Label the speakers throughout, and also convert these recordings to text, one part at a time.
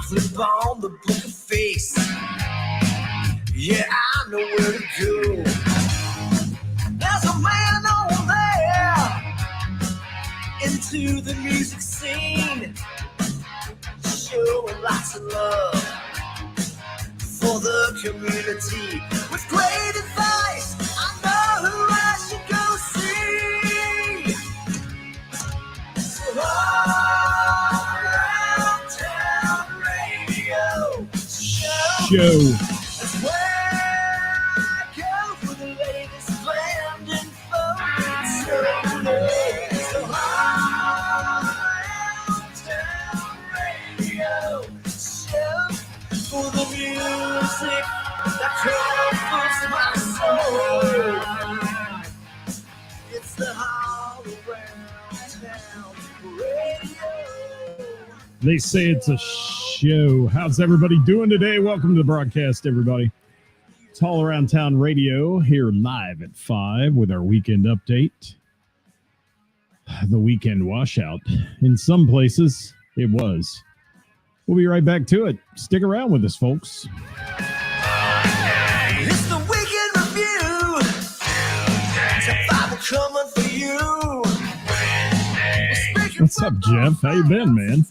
Speaker 1: flip on the book of face. Yeah, I know where to go. There's a man over there into the music scene, showing lots of love for the community. With great advice, I know who I should go see. So all around town radio show. That's where I go for the latest band info. So all around town radio show for the music that comforts my soul. It's the All Around Town Radio.
Speaker 2: They say it's a show. How's everybody doing today? Welcome to the broadcast, everybody. It's All Around Town Radio here live at 5 with our weekend update. The weekend washout. In some places, it was. We'll be right back to it. Stick around with us, folks.
Speaker 1: It's the weekend review. Top 5 are coming for you.
Speaker 2: What's up, Jeff? How you been, man?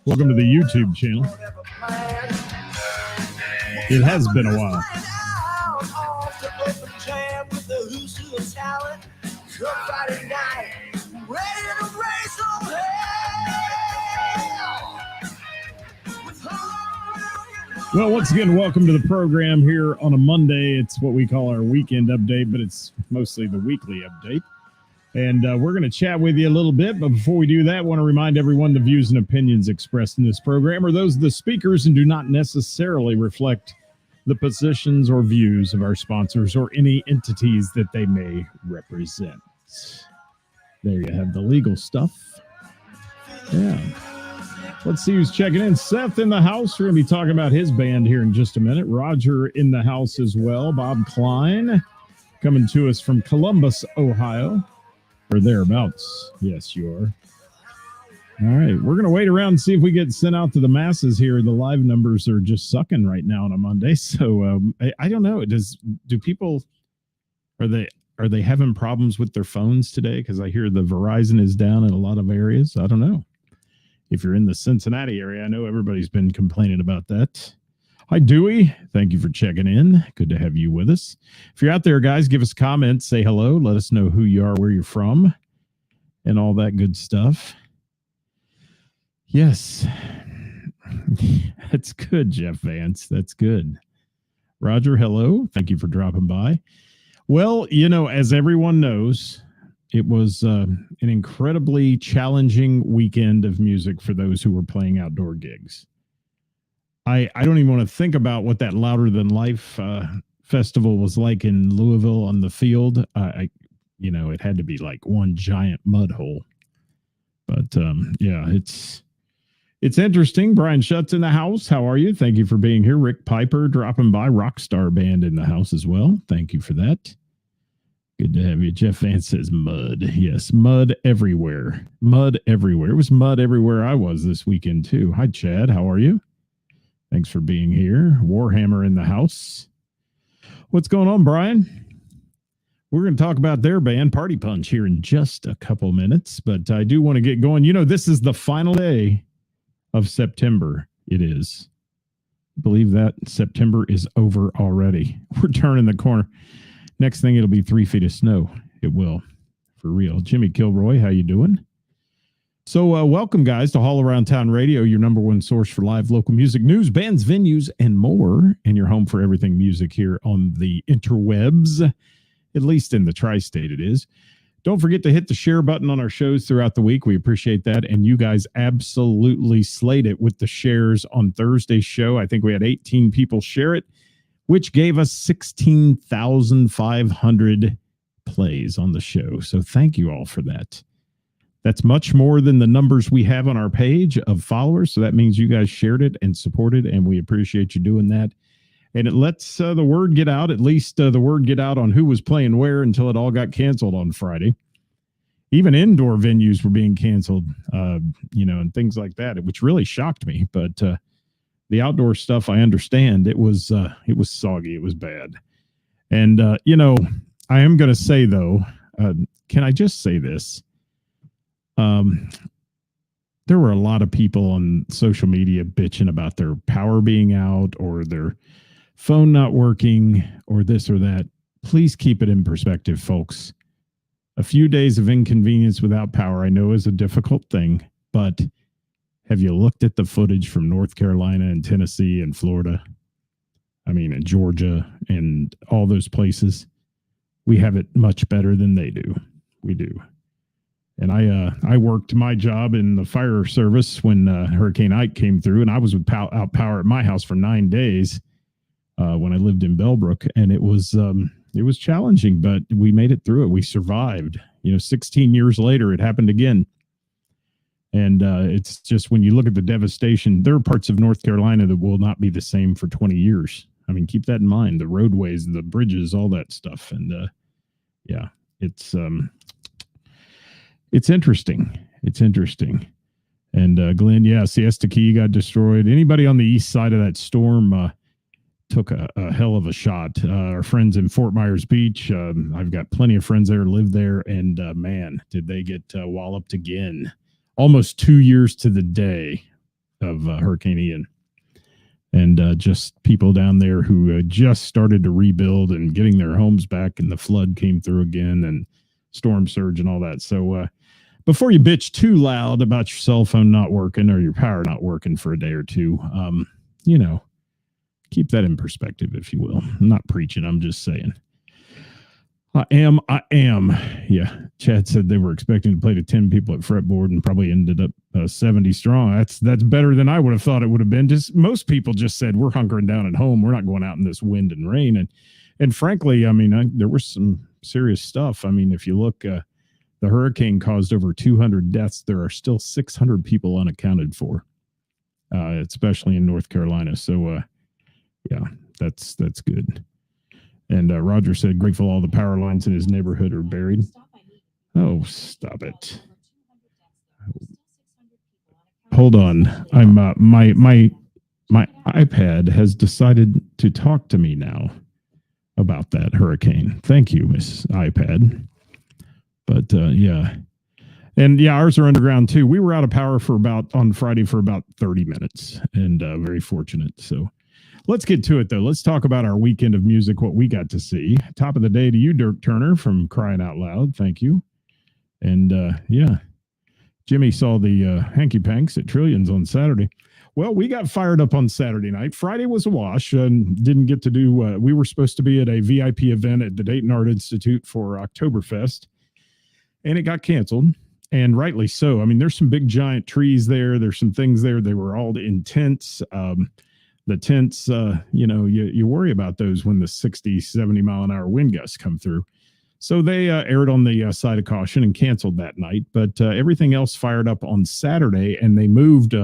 Speaker 2: Welcome to the YouTube channel. It has been a while. Well, once again, welcome to the program here on a Monday. It's what we call our weekend update, but it's mostly the weekly update. And we're going to chat with you a little bit. But before we do that, I want to remind everyone the views and opinions expressed in this program are those of the speakers and do not necessarily reflect the positions or views of our sponsors or any entities that they may represent. There you have the legal stuff. Yeah. Let's see who's checking in. Seth in the house. We're going to be talking about his band here in just a minute. Roger in the house as well. Bob Klein coming to us from Columbus, Ohio. Or thereabouts. Yes, you are. All right. We're going to wait around and see if we get sent out to the masses here. The live numbers are just sucking right now on a Monday. So I don't know. Do people, are they having problems with their phones today? Because I hear the Verizon is down in a lot of areas. I don't know. If you're in the Cincinnati area, I know everybody's been complaining about that. Hi, Dewey. Thank you for checking in. Good to have you with us. If you're out there, guys, give us comments, say hello, let us know who you are, where you're from, and all that good stuff. Yes. That's good, Jeff Vance. That's good. Roger, hello. Thank you for dropping by. Well, you know, as everyone knows, it was an incredibly challenging weekend of music for those who were playing outdoor gigs. I don't even want to think about what that Louder Than Life festival was like in Louisville on the field. It had to be like one giant mud hole. But yeah, it's interesting. Brian Schutt's in the house. How are you? Thank you for being here. Rick Piper dropping by. Rockstar Band in the house as well. Thank you for that. Good to have you. Jeff Vance says mud. Yes, mud everywhere. Mud everywhere. It was mud everywhere I was this weekend too. Hi, Chad. How are you? Thanks for being here. Warhammer in the house. What's going on, Brian? We're going to talk about their band, Party Punch, here in just a couple minutes, but I do want to get going. You know, this is the final day of September. It is. I believe that September is over already. We're turning the corner. Next thing, it'll be 3 feet of snow. It will, for real. Jimmy Kilroy, how you doing? So welcome, guys, to All Around Town Radio, your number one source for live local music news, bands, venues, and more, and your home for everything music here on the interwebs, at least in the tri-state it is. Don't forget to hit the share button on our shows throughout the week. We appreciate that, and you guys absolutely slayed it with the shares on Thursday's show. I think we had 18 people share it, which gave us 16,500 plays on the show. So thank you all for that. That's much more than the numbers we have on our page of followers. So that means you guys shared it and supported, and we appreciate you doing that. And it lets the word get out, at least the word get out on who was playing where until it all got canceled on Friday. Even indoor venues were being canceled, and things like that, which really shocked me. But The outdoor stuff, I understand. It was soggy. It was bad. And I am going to say though, can I just say this? There were a lot of people on social media bitching about their power being out or their phone not working or this or that. Please keep it in perspective, folks. A few days of inconvenience without power, I know, is a difficult thing, but have you looked at the footage from North Carolina and Tennessee and Florida? I mean, and Georgia and all those places. We have it much better than they do. We do. And I worked my job in the fire service when Hurricane Ike came through, and I was without power at my house for 9 days when I lived in Bellbrook, and it was challenging, but we made it through it. We survived. 16 years later, it happened again. And it's just when you look at the devastation, there are parts of North Carolina that will not be the same for 20 years. I mean, keep that in mind. The roadways, the bridges, all that stuff. And yeah, it's interesting. It's interesting. And Glenn, yeah, Siesta Key got destroyed. Anybody on the east side of that storm took a hell of a shot. Our friends in Fort Myers Beach, I've got plenty of friends there, live there, and man, did they get walloped again. Almost 2 years to the day of Hurricane Ian. And just people down there who just started to rebuild and getting their homes back, and the flood came through again, and storm surge and all that. So before you bitch too loud about your cell phone not working or your power not working for a day or two, keep that in perspective, if you will. I'm not preaching. I'm just saying. I am. Yeah. Chad said they were expecting to play to 10 people at fretboard and probably ended up 70 strong. That's better than I would have thought it would have been. Just most people just said, we're hunkering down at home. We're not going out in this wind and rain. And frankly, I mean, there was some serious stuff. I mean, if you look, the hurricane caused over 200 deaths. There are still 600 people unaccounted for, especially in North Carolina. So, yeah, that's good. And Roger said, grateful all the power lines in his neighborhood are buried. Oh, stop it. Hold on. I'm my iPad has decided to talk to me now about that hurricane. Thank you, Miss iPad. But yeah. And yeah, ours are underground too. We were out of power on Friday for about 30 minutes, and very fortunate. So let's get to it, though. Let's talk about our weekend of music, what we got to see. Top of the day to you, Dirk Turner, from Crying Out Loud. Thank you. And yeah, Jimmy saw the Hanky Panks at Trillions on Saturday. Well, we got fired up on Saturday night. Friday was a wash and didn't get to do, we were supposed to be at a VIP event at the Dayton Art Institute for Oktoberfest, and it got canceled. And rightly so. I mean, there's some big giant trees there. There's some things there. They were all in tents. The tents, you worry about those when the 60, 70 mile an hour wind gusts come through. So they erred on the side of caution and canceled that night. But everything else fired up on Saturday, and they moved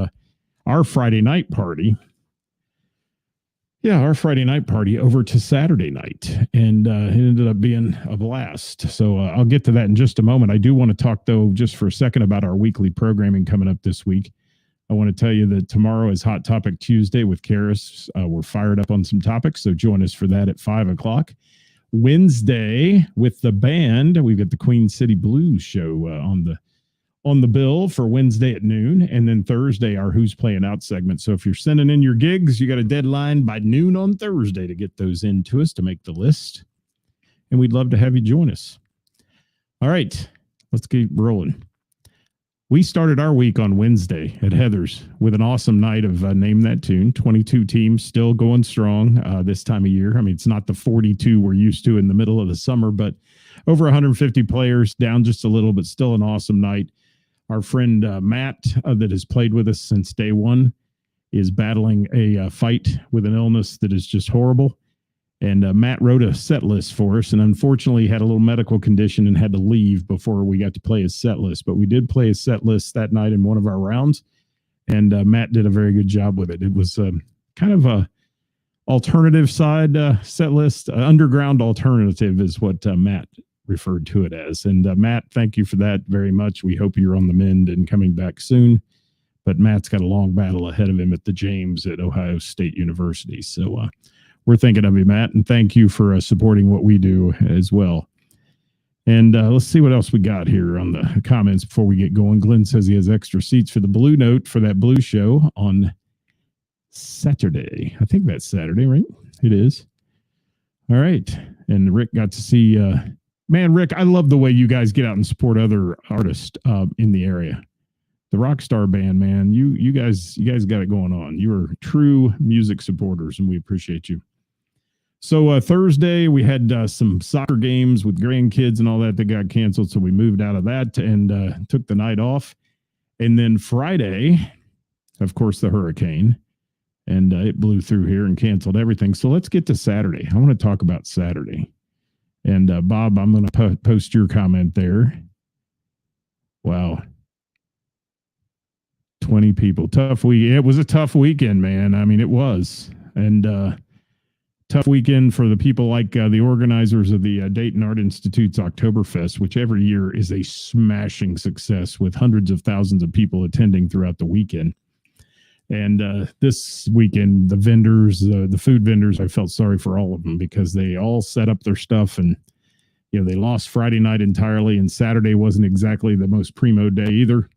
Speaker 2: our Friday night party. Yeah, our Friday night party over to Saturday night, and it ended up being a blast. So I'll get to that in just a moment. I do want to talk, though, just for a second about our weekly programming coming up this week. I want to tell you that tomorrow is Hot Topic Tuesday with Karis. We're fired up on some topics, so join us for that at 5 o'clock. Wednesday with the band, we've got the Queen City Blues show on the bill for Wednesday at noon, and then Thursday our Who's Playing Out segment. So if you're sending in your gigs, you got a deadline by noon on Thursday to get those in to us to make the list, and we'd love to have you join us. All right, let's keep rolling. We started our week on Wednesday at Heather's with an awesome night of Name That Tune. 22 teams still going strong this time of year. I mean, it's not the 42 we're used to in the middle of the summer, but over 150 players, down just a little, but still an awesome night. Our friend Matt, that has played with us since day one, is battling a fight with an illness that is just horrible. And Matt wrote a set list for us, and unfortunately had a little medical condition and had to leave before we got to play his set list. But we did play his set list that night in one of our rounds, and Matt did a very good job with it. It was kind of a alternative side set list. Underground alternative is what Matt referred to it as. And Matt, thank you for that very much. We hope you're on the mend and coming back soon. but Matt's got a long battle ahead of him at the James at Ohio State University. So we're thinking of you, Matt, and thank you for supporting what we do as well. And let's see what else we got here on the comments before we get going. Glenn says he has extra seats for the Blue Note for that Blue show on Saturday. I think that's Saturday, right? It is. All right. And Rick got to see, man, Rick, I love the way you guys get out and support other artists in the area. The Rockstar Band, man, you guys got it going on. You are true music supporters, and we appreciate you. So Thursday, we had some soccer games with grandkids and all that got canceled, so we moved out of that and took the night off. And then Friday, of course, the hurricane, and it blew through here and canceled everything. So let's get to Saturday. I want to talk about Saturday. And Bob, I'm going to post your comment there. Wow. 20 people. Tough week. It was a tough weekend, man. I mean, it was. And tough weekend for the people like the organizers of the Dayton Art Institute's Oktoberfest, which every year is a smashing success with hundreds of thousands of people attending throughout the weekend. And this weekend, the vendors, the food vendors, I felt sorry for all of them because they all set up their stuff and, they lost Friday night entirely, and Saturday wasn't exactly the most primo day either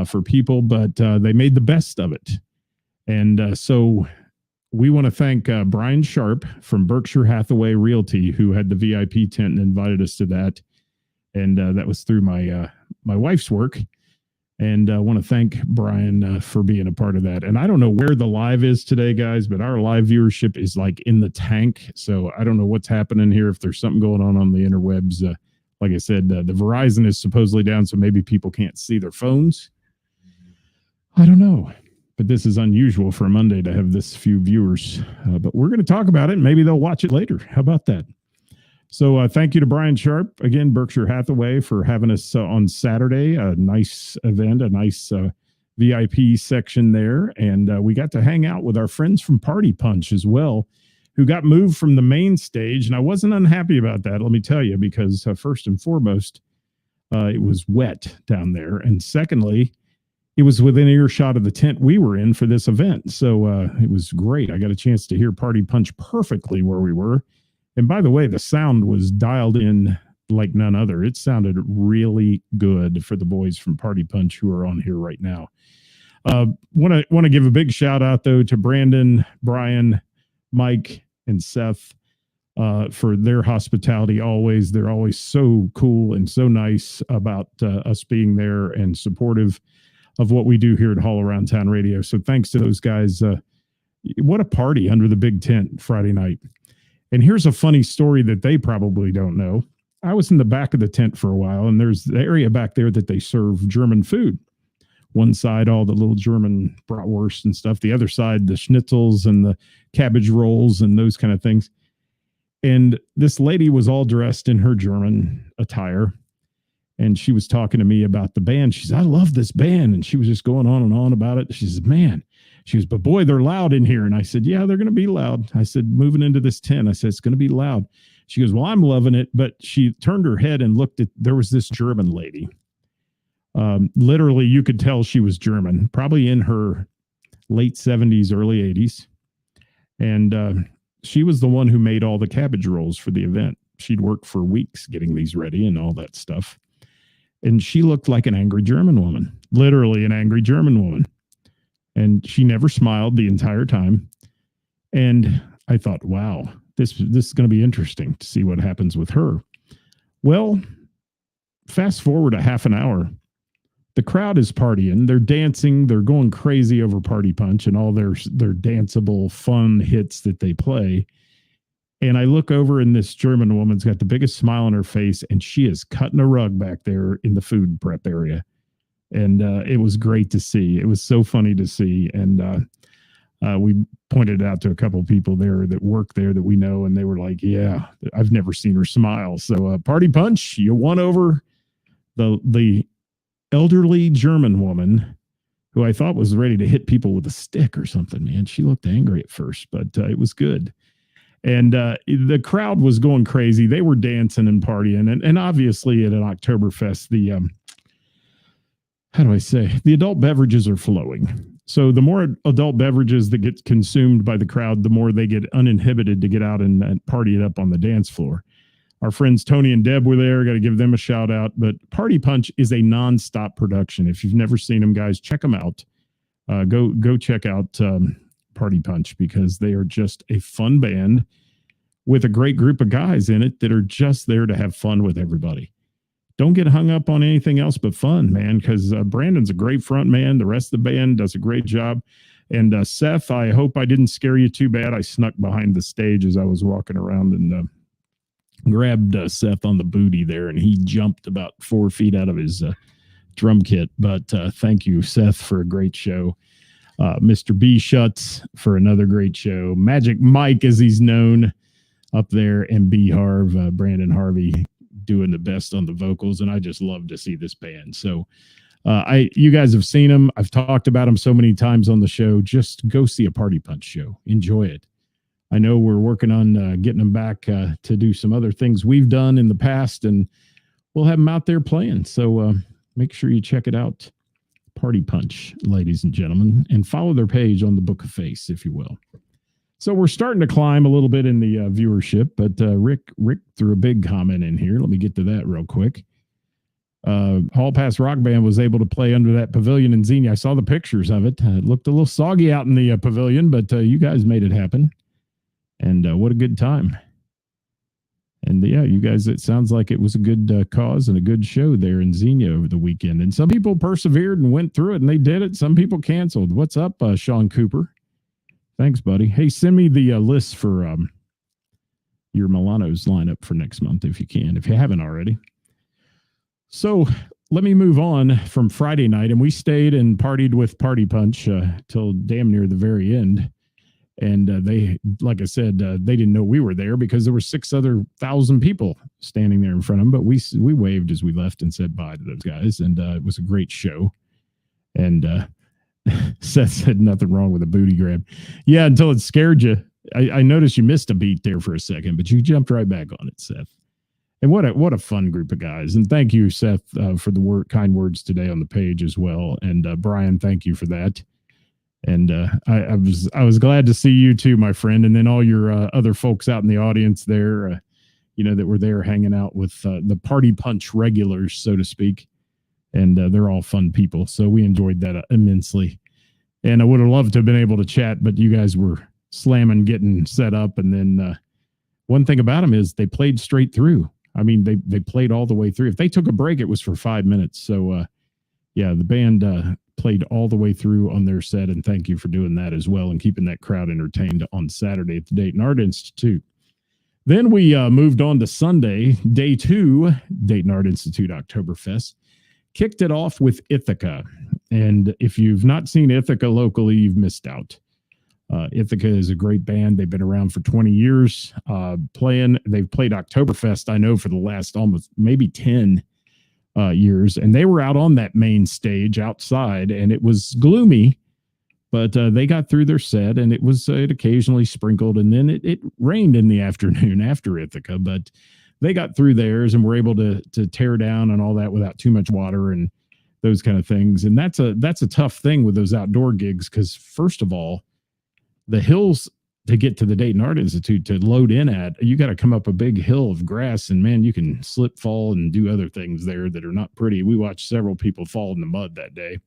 Speaker 2: for people, but they made the best of it. And so we want to thank Brian Sharp from Berkshire Hathaway Realty, who had the VIP tent and invited us to that. And that was through my wife's work. And I want to thank Brian for being a part of that. And I don't know where the live is today, guys, but our live viewership is like in the tank. So I don't know what's happening here. If there's something going on the interwebs, like I said, the Verizon is supposedly down, so maybe people can't see their phones. I don't know. But this is unusual for a Monday to have this few viewers. But we're going to talk about it, and maybe they'll watch it later. How about that? So thank you to Brian Sharp, again, Berkshire Hathaway, for having us on Saturday. A nice event, a nice VIP section there. And we got to hang out with our friends from Party Punch as well, who got moved from the main stage. And I wasn't unhappy about that, let me tell you, because first and foremost, it was wet down there. And secondly, it was within earshot of the tent we were in for this event. So it was great. I got a chance to hear Party Punch perfectly where we were. And by the way, the sound was dialed in like none other. It sounded really good for the boys from Party Punch who are on here right now. Want to give a big shout out, though, to Brandon, Brian, Mike, and Seth for their hospitality always. They're always so cool and so nice about us being there and supportive of what we do here at All Around Town Radio. So thanks to those guys. What a party under the big tent Friday night. And here's a funny story that they probably don't know. I was in the back of the tent for a while, and there's the area back there that they serve German food. One side, all the little German bratwurst and stuff. The other side, the schnitzels and the cabbage rolls and those kind of things. And this lady was all dressed in her German attire. And she was talking to me about the band. She said, I love this band. And she was just going on and on about it. She said, man, she goes, but boy, they're loud in here. And I said, yeah, they're going to be loud. I said, moving into this tent, I said, it's going to be loud. She goes, well, I'm loving it. But she turned her head and looked at, there was this German lady. Literally, you could tell she was German, probably in her late 70s, early 80s. And she was the one who made all the cabbage rolls for the event. She'd worked for weeks getting these ready and all that stuff. And she looked like an angry German woman, literally an angry German woman. And she never smiled the entire time. And I thought, wow, this is going to be interesting to see what happens with her. Well, fast forward a half an hour. The crowd is partying. They're dancing. They're going crazy over Party Punch and all their danceable, fun hits that they play. And I look over, and this German woman's got the biggest smile on her face, and she is cutting a rug back there in the food prep area. And it was great to see. It was so funny to see. And we pointed it out to a couple of people there that work there that we know, and they were like, yeah, I've never seen her smile. So Party Punch, you won over the elderly German woman who I thought was ready to hit people with a stick or something, man. She looked angry at first, but it was good. And the crowd was going crazy. They were dancing and partying. And obviously at an Oktoberfest, how do I say, the adult beverages are flowing. So the more adult beverages that get consumed by the crowd, the more they get uninhibited to get out and party it up on the dance floor. Our friends Tony and Deb were there. Got to give them a shout out. But Party Punch is a nonstop production. If you've never seen them, guys, check them out. Go check out Party Punch, because they are just a fun band with a great group of guys in it that are just there to have fun with everybody. Don't get hung up on anything else but fun, man, because Brandon's a great front man. The rest of the band does a great job. And Seth, I hope I didn't scare you too bad. I snuck behind the stage as I was walking around and grabbed Seth on the booty there, and he jumped about 4 feet out of his drum kit. But thank you, Seth, for a great show. Mr. B. Schutz for another great show. Magic Mike, as he's known up there, and B. Harv, Brandon Harvey, doing the best on the vocals. And I just love to see this band. So you guys have seen them. I've talked about them so many times on the show. Just go see a Party Punch show. Enjoy it. I know we're working on getting them back to do some other things we've done in the past, and we'll have them out there playing. So make sure you check it out. Party Punch, ladies and gentlemen, and follow their page on the Book of Face, if you will. So we're starting to climb a little bit in the viewership, but Rick threw a big comment in here. Let me get to that real quick. Hall Pass Rock Band was able to play under that pavilion in Xenia. I saw the pictures of it. It looked a little soggy out in the pavilion, but you guys made it happen. And what a good time. And yeah, you guys, it sounds like it was a good cause and a good show there in Xenia over the weekend. And some people persevered and went through it, and they did it. Some people canceled. What's up, Sean Cooper? Thanks, buddy. Hey, send me the list for your Milano's lineup for next month if you can, if you haven't already. So let me move on from Friday night. And we stayed and partied with Party Punch till damn near the very end. And they, like I said, they didn't know we were there because there were 6,000 people standing there in front of them. But we waved as we left and said bye to those guys. And it was a great show. And Seth said nothing wrong with a booty grab. Yeah, until it scared you. I noticed you missed a beat there for a second, but you jumped right back on it, Seth. And what a fun group of guys. And thank you, Seth, for the kind words today on the page as well. And Brian, thank you for that. And I was glad to see you too, my friend. And then all your other folks out in the audience there, that were there hanging out with the Party Punch regulars, so to speak. And they're all fun people. So we enjoyed that immensely. And I would have loved to have been able to chat, but you guys were slamming, getting set up. And then one thing about them is they played straight through. I mean, they played all the way through. If they took a break, it was for 5 minutes. So, yeah, the band played all the way through on their set. And thank you for doing that as well and keeping that crowd entertained on Saturday at the Dayton Art Institute. Then we moved on to Sunday, day 2, Dayton Art Institute Oktoberfest. Kicked it off with Ithaca. And if you've not seen Ithaca locally, you've missed out. Ithaca is a great band. They've been around for 20 years playing. They've played Oktoberfest, I know, for the last almost maybe 10 years. And they were out on that main stage outside, and it was gloomy, but they got through their set, and it occasionally sprinkled, and then it rained in the afternoon after Ithaca, but they got through theirs and were able to tear down and all that without too much water and those kind of things. And that's a tough thing with those outdoor gigs, because first of all, the hills to get to the Dayton Art Institute to load in at, you got to come up a big hill of grass, and man, you can slip, fall, and do other things there that are not pretty. We watched several people fall in the mud that day.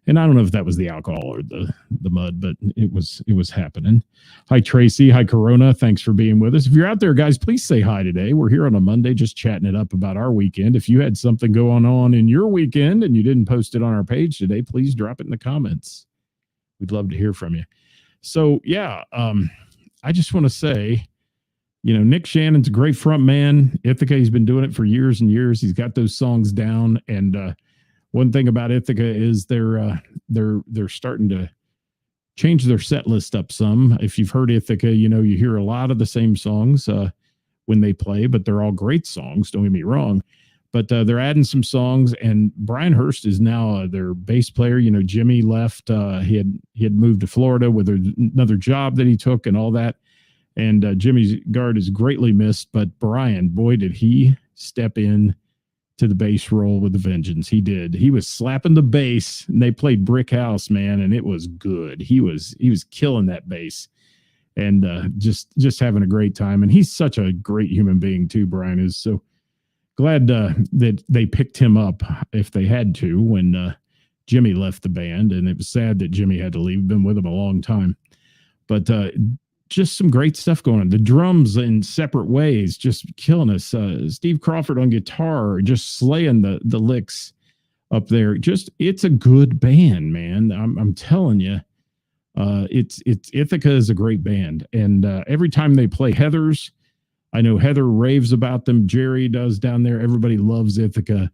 Speaker 2: And I don't know if that was the alcohol or the mud, but it was happening. Hi, Tracy. Hi, Corona. Thanks for being with us. If you're out there, guys, please say hi today. We're here on a Monday just chatting it up about our weekend. If you had something going on in your weekend and you didn't post it on our page today, please drop it in the comments. We'd love to hear from you. So, yeah, I just want to say, Nick Shannon's a great front man. Ithaca, he's been doing it for years and years. He's got those songs down, and one thing about Ithaca is they're starting to change their set list up some. If you've heard Ithaca, you hear a lot of the same songs when they play, but they're all great songs. Don't get me wrong. But they're adding some songs, and Brian Hurst is now their bass player. Jimmy left. He had moved to Florida with another job that he took and all that. And Jimmy's guard is greatly missed. But Brian, boy, did he step in to the bass roll with a vengeance. He did. He was slapping the bass, and they played Brick House, man, and it was good. He was killing that bass, and just having a great time. And he's such a great human being too. Brian is. So glad that they picked him up if they had to when Jimmy left the band, and it was sad that Jimmy had to leave. Been with him a long time, but just some great stuff going on. The drums in separate ways, just killing us. Steve Crawford on guitar, just slaying the licks up there. Just, it's a good band, man. I'm telling you, it's Ithaca is a great band, and every time they play Heather's, I know Heather raves about them. Jerry does down there. Everybody loves Ithaca,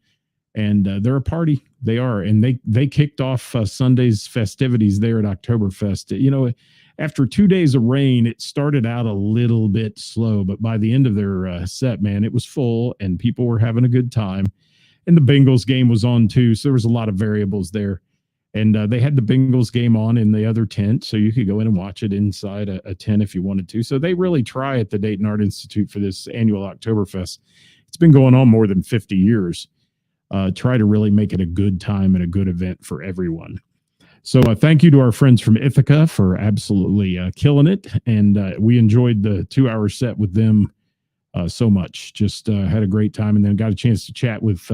Speaker 2: and they're a party. They are, and they kicked off Sunday's festivities there at Oktoberfest. You know, after 2 days of rain, it started out a little bit slow, but by the end of their set, man, it was full and people were having a good time. And the Bengals game was on too, so there was a lot of variables there. And they had the Bengals game on in the other tent, so you could go in and watch it inside a tent if you wanted to. So they really try at the Dayton Art Institute for this annual Oktoberfest. It's been going on more than 50 years. Try to really make it a good time and a good event for everyone. So thank you to our friends from Ithaca for absolutely killing it. And we enjoyed the 2-hour set with them so much. Just had a great time, and then got a chance to chat with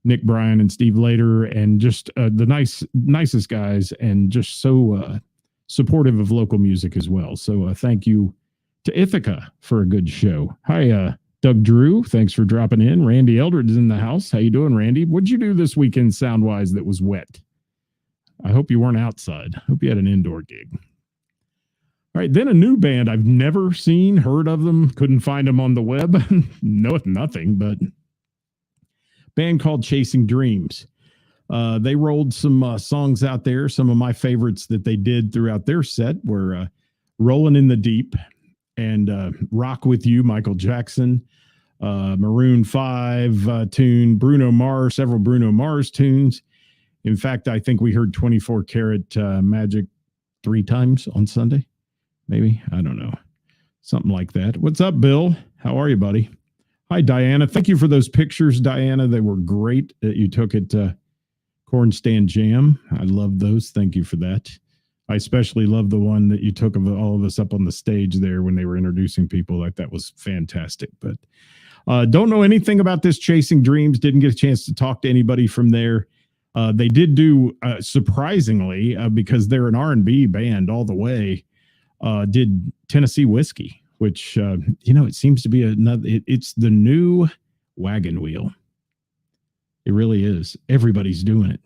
Speaker 2: Nick Bryan and Steve Later, and just the nicest guys, and just so supportive of local music as well. So thank you to Ithaca for a good show. Hi, Doug Drew. Thanks for dropping in. Randy Eldred is in the house. How you doing, Randy? What'd you do this weekend sound-wise that was wet? I hope you weren't outside. Hope you had an indoor gig. All right, then a new band I've never seen, heard of them, couldn't find them on the web. No, nothing, but band called Chasing Dreams. They rolled some songs out there. Some of my favorites that they did throughout their set were Rolling in the Deep and Rock With You, Michael Jackson, Maroon 5 tune, Bruno Mars, several Bruno Mars tunes. In fact, I think we heard 24 Karat Magic 3 times on Sunday. Maybe. I don't know. Something like that. What's up, Bill? How are you, buddy? Hi, Diana. Thank you for those pictures, Diana. They were great that you took at Corn Stand Jam. I love those. Thank you for that. I especially love the one that you took of all of us up on the stage there when they were introducing people. Like, that was fantastic. But don't know anything about this Chasing Dreams. Didn't get a chance to talk to anybody from there. They did do, surprisingly, because they're an R&B band all the way, did Tennessee Whiskey, which, it seems to be it's the new wagon wheel. It really is. Everybody's doing it.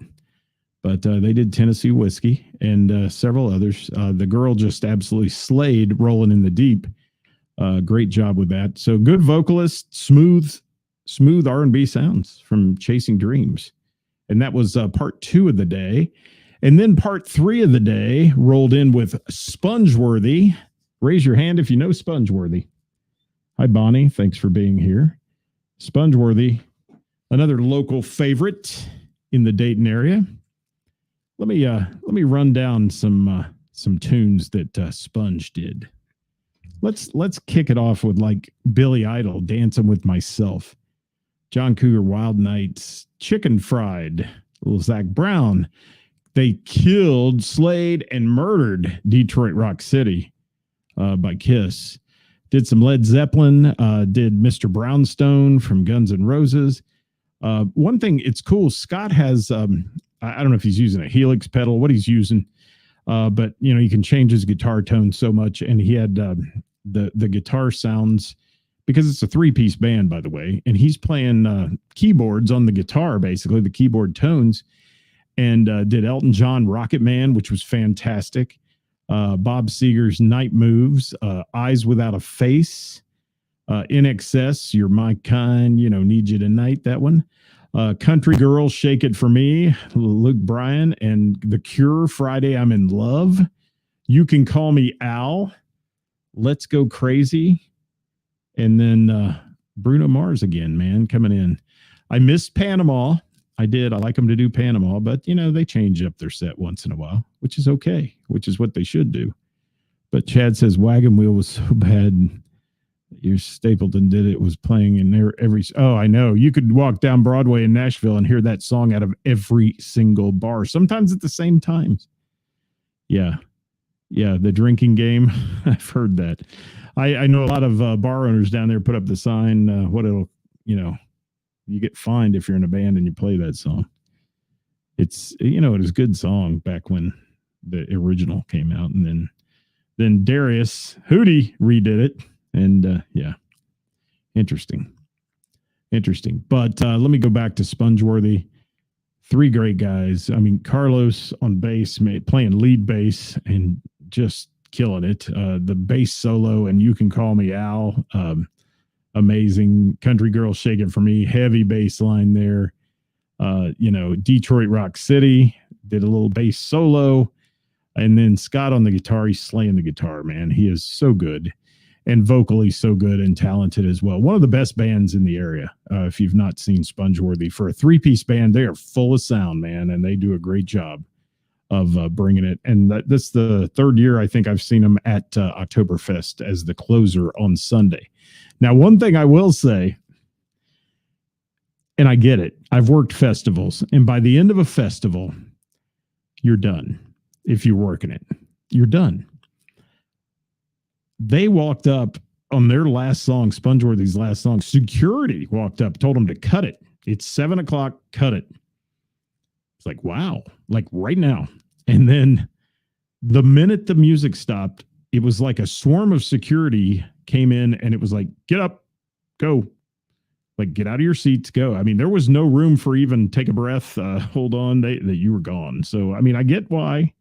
Speaker 2: But they did Tennessee Whiskey and several others. The girl just absolutely slayed Rolling in the Deep. Great job with that. So good vocalist, smooth R&B sounds from Chasing Dreams. And that was part 2 of the day. And then part 3 of the day rolled in with Spongeworthy. Raise your hand if you know Spongeworthy. Hi, Bonnie. Thanks for being here. Spongeworthy, another local favorite in the Dayton area. Let me run down some tunes that Sponge did. Let's kick it off with like Billy Idol, Dancing with Myself. John Cougar, Wild Nights, Chicken Fried, little Zach Brown. They killed, slayed, and murdered Detroit Rock City by Kiss. Did some Led Zeppelin, did Mr. Brownstone from Guns N' Roses. One thing, it's cool, Scott has, I don't know if he's using a Helix pedal, what he's using, but, you can change his guitar tone so much, and he had the guitar sounds, because it's a 3-piece band, by the way, and he's playing keyboards on the guitar, basically, the keyboard tones, and did Elton John Rocket Man, which was fantastic. Bob Seger's Night Moves, Eyes Without a Face, In Excess, You're My Kind, Need You Tonight, that one. Country Girl, Shake It For Me, Luke Bryan, and The Cure, Friday I'm in Love. You Can Call Me Al, Let's Go Crazy. And then Bruno Mars again, man, coming in. I missed Panama. I did. I like them to do Panama, but, they change up their set once in a while, which is okay, which is what they should do. But Chad says Wagon Wheel was so bad Your Stapleton did it, was playing in there every. Oh, I know. You could walk down Broadway in Nashville and hear that song out of every single bar, sometimes at the same time. Yeah. Yeah. The drinking game. I've heard that. I know a lot of bar owners down there put up the sign, you get fined if you're in a band and you play that song. It's, it was a good song back when the original came out. And then Darius Hootie redid it. And yeah, interesting. But let me go back to Spongeworthy. 3 great guys. I mean, Carlos on bass, playing lead bass and just killing it. The bass solo and You Can Call Me Al. Amazing. Country Girl, Shake It For Me. Heavy bass line there. Detroit Rock City did a little bass solo. And then Scott on the guitar, he's slaying the guitar, man. He is so good. And vocally so good and talented as well. One of the best bands in the area. If you've not seen Spongeworthy, for a 3-piece band, they are full of sound, man, and they do a great job of bringing it. And this is the 3rd year I think I've seen them at Oktoberfest as the closer on Sunday. Now, one thing I will say, and I get it, I've worked festivals, and by the end of a festival, you're done. If you're working it, you're done. They walked up on their last song, Spongeworthy's last song. Security walked up, told them to cut it. It's 7:00, cut it. It's like, wow, like right now. And then the minute the music stopped, it was like a swarm of security came in and it was like, get up, go. Like, get out of your seats, go. I mean, there was no room for even take a breath, hold on, that you were gone. So, I mean, I get why,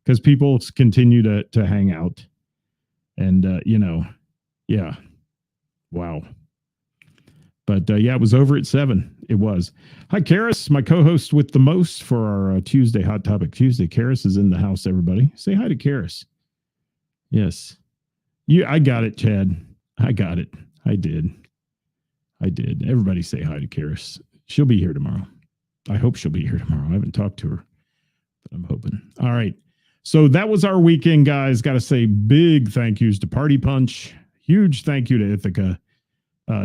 Speaker 2: because people continue to hang out. And, yeah. Wow. But, yeah, it was over at 7. It was. Hi, Karis, my co-host with the most for our Tuesday, Hot Topic Tuesday. Karis is in the house, everybody. Say hi to Karis. Yes. I got it, Chad. I got it. I did. Everybody say hi to Karis. She'll be here tomorrow. I hope she'll be here tomorrow. I haven't talked to her, but I'm hoping. All right. So that was our weekend, guys. Got to say big thank yous to Party Punch. Huge thank you to Ithaca.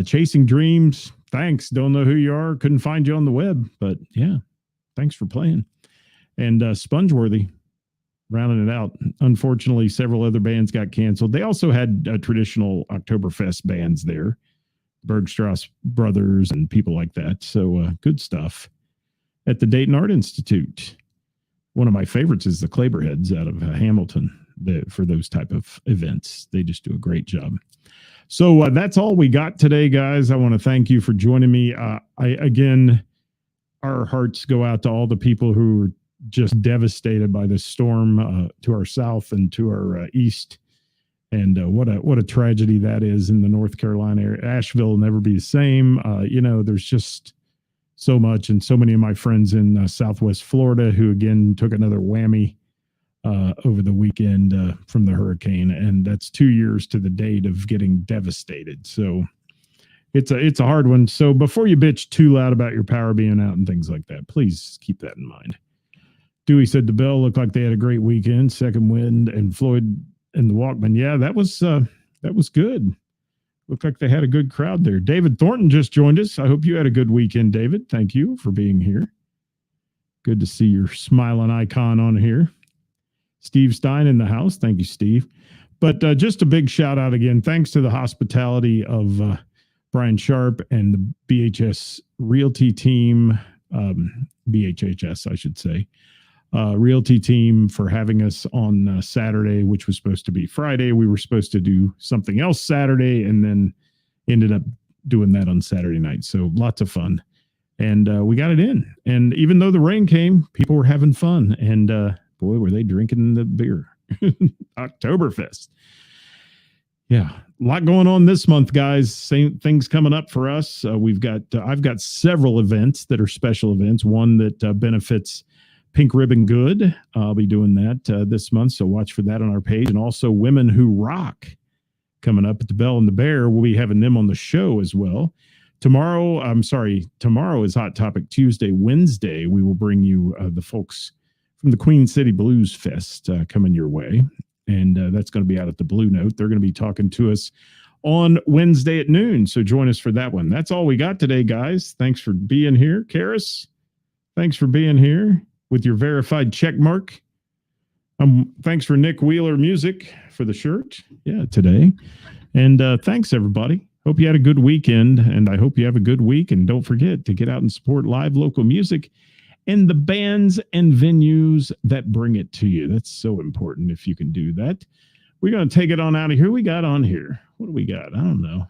Speaker 2: Chasing Dreams. Thanks. Don't know who you are. Couldn't find you on the web, but yeah, thanks for playing. And Spongeworthy, rounding it out. Unfortunately, several other bands got canceled. They also had traditional Oktoberfest bands there. Bergstrass Brothers and people like that. So good stuff at the Dayton Art Institute. One of my favorites is the Claberheads out of Hamilton for those type of events. They just do a great job. So that's all we got today, guys. I want to thank you for joining me. Again, our hearts go out to all the people who were just devastated by this storm to our south and to our east. And what a tragedy that is in the North Carolina area. Asheville will never be the same. There's just so much, and so many of my friends in Southwest Florida who again took another whammy over the weekend from the hurricane, and that's 2 years to the date of getting devastated. So it's a hard one. So before you bitch too loud about your power being out and things like that, please keep that in mind. Dewey said the Bell looked like they had a great weekend. Second Wind and Floyd and the Walkman. Yeah, that was good. Looked like they had a good crowd there. David Thornton just joined us. I hope you had a good weekend, David. Thank you for being here. Good to see your smiling icon on here. Steve Stein in the house. Thank you, Steve. But just a big shout out again. Thanks to the hospitality of Brian Sharp and the BHS Realty team, BHHS, I should say. Realty team for having us on Saturday, which was supposed to be Friday. We were supposed to do something else Saturday and then ended up doing that on Saturday night. So lots of fun. And we got it in. And even though the rain came, people were having fun. And boy, were they drinking the beer. Oktoberfest. Yeah, a lot going on this month, guys. Same things coming up for us. I've got several events that are special events. One that benefits Pink Ribbon Good. I'll be doing that this month, so watch for that on our page. And also Women Who Rock coming up at the Bell and the Bear. We'll be having them on the show as well. Tomorrow is Hot Topic Tuesday. Wednesday, we will bring you the folks from the Queen City Blues Fest coming your way. And that's going to be out at the Blue Note. They're going to be talking to us on Wednesday at noon. So join us for that one. That's all we got today, guys. Thanks for being here. Karis, thanks for being here with your verified check mark. Thanks for Nick Wheeler Music for the shirt. Yeah, today. And thanks, everybody. Hope you had a good weekend, and I hope you have a good week. And don't forget to get out and support live local music and the bands and venues that bring it to you. That's so important if you can do that. We're going to take it on out of here. We got on here. What do we got? I don't know.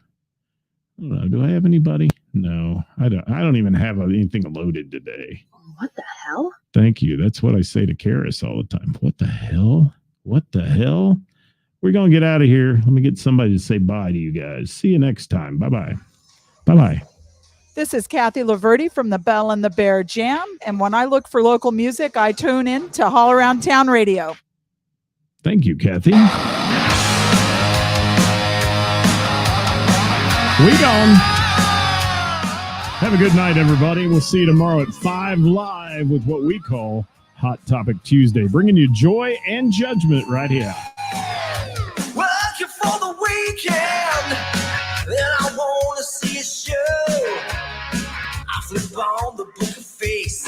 Speaker 2: Do I have anybody? No, I don't even have anything loaded today.
Speaker 3: What the hell?
Speaker 2: Thank you. That's what I say to Karis all the time. What the hell? What the hell? We're going to get out of here. Let me get somebody to say bye to you guys. See you next time. Bye-bye. Bye-bye.
Speaker 4: This is Kathy Laverty from the Bell and the Bear Jam. And when I look for local music, I tune in to All Around Town Radio.
Speaker 2: Thank you, Kathy. We gone. Have a good night, everybody. We'll see you tomorrow at 5 live with what we call Hot Topic Tuesday, bringing you joy and judgment right here.
Speaker 1: Working for the weekend, and I want to see a show. I flip on the book of face.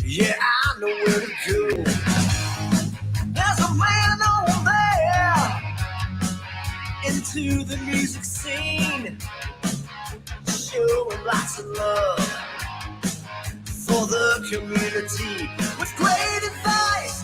Speaker 1: Yeah, I know where to go. There's a man over there into the music scene, showing lots of love for the community with great advice.